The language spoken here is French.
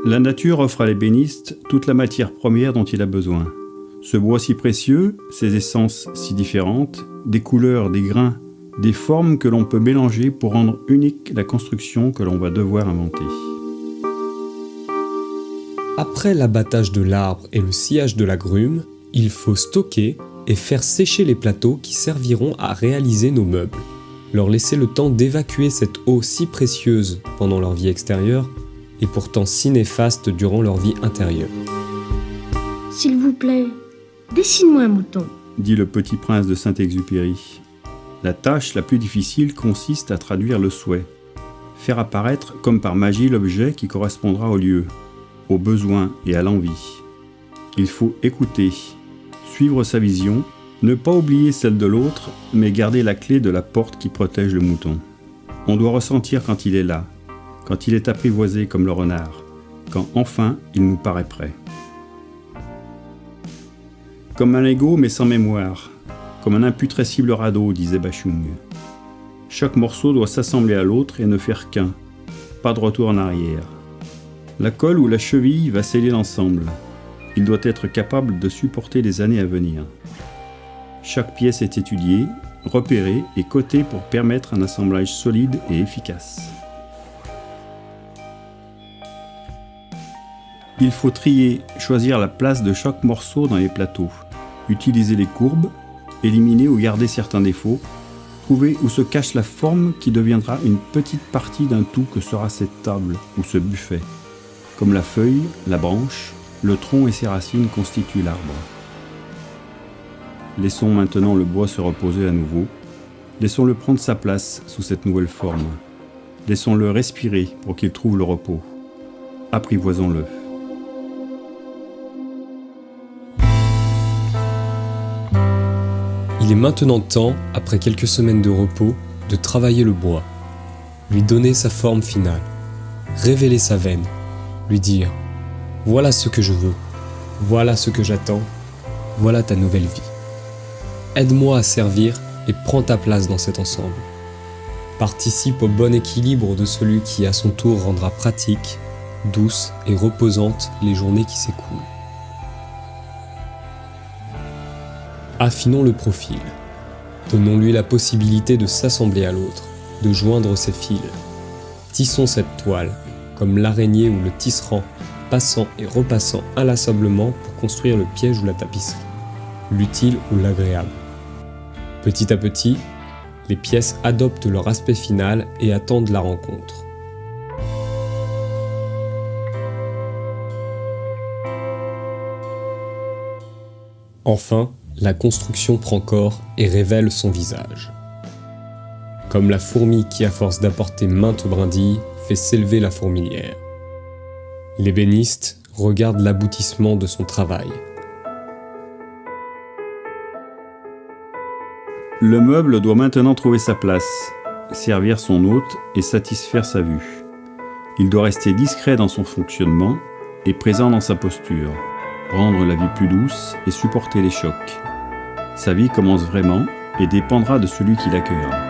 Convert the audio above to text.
La nature offre à l'ébéniste toute la matière première dont il a besoin. Ce bois si précieux, ces essences si différentes, des couleurs, des grains, des formes que l'on peut mélanger pour rendre unique la construction que l'on va devoir inventer. Après l'abattage de l'arbre et le sciage de la grume, il faut stocker et faire sécher les plateaux qui serviront à réaliser nos meubles. Leur laisser le temps d'évacuer cette eau si précieuse pendant leur vie extérieure et pourtant si néfaste durant leur vie intérieure. S'il vous plaît, dessine-moi un mouton, dit le petit prince de Saint-Exupéry. La tâche la plus difficile consiste à traduire le souhait, faire apparaître comme par magie l'objet qui correspondra au lieu, aux besoins et à l'envie. Il faut écouter, suivre sa vision, ne pas oublier celle de l'autre, mais garder la clé de la porte qui protège le mouton. On doit ressentir quand il est là, quand il est apprivoisé comme le renard, quand enfin il nous paraît prêt. Comme un Lego mais sans mémoire, comme un imputrescible radeau, disait Bachung. Chaque morceau doit s'assembler à l'autre et ne faire qu'un, pas de retour en arrière. La colle ou la cheville va sceller l'ensemble. Il doit être capable de supporter les années à venir. Chaque pièce est étudiée, repérée et cotée pour permettre un assemblage solide et efficace. Il faut trier, choisir la place de chaque morceau dans les plateaux, utiliser les courbes, éliminer ou garder certains défauts, trouver où se cache la forme qui deviendra une petite partie d'un tout que sera cette table ou ce buffet. Comme la feuille, la branche, le tronc et ses racines constituent l'arbre. Laissons maintenant le bois se reposer à nouveau. Laissons-le prendre sa place sous cette nouvelle forme. Laissons-le respirer pour qu'il trouve le repos. Apprivoisons-le. Il est maintenant temps, après quelques semaines de repos, de travailler le bois, lui donner sa forme finale, révéler sa veine, lui dire « Voilà ce que je veux, voilà ce que j'attends, voilà ta nouvelle vie. Aide-moi à servir et prends ta place dans cet ensemble. Participe au bon équilibre de celui qui à son tour rendra pratique, douce et reposante les journées qui s'écoulent. » Affinons le profil. Donnons-lui la possibilité de s'assembler à l'autre, de joindre ses fils. Tissons cette toile, comme l'araignée ou le tisserand, passant et repassant inlassablement pour construire le piège ou la tapisserie, l'utile ou l'agréable. Petit à petit, les pièces adoptent leur aspect final et attendent la rencontre. Enfin, la construction prend corps et révèle son visage. Comme la fourmi qui, à force d'apporter maintes brindilles, fait s'élever la fourmilière. L'ébéniste regarde l'aboutissement de son travail. Le meuble doit maintenant trouver sa place, servir son hôte et satisfaire sa vue. Il doit rester discret dans son fonctionnement et présent dans sa posture, rendre la vie plus douce et supporter les chocs. Sa vie commence vraiment et dépendra de celui qui l'accueillera.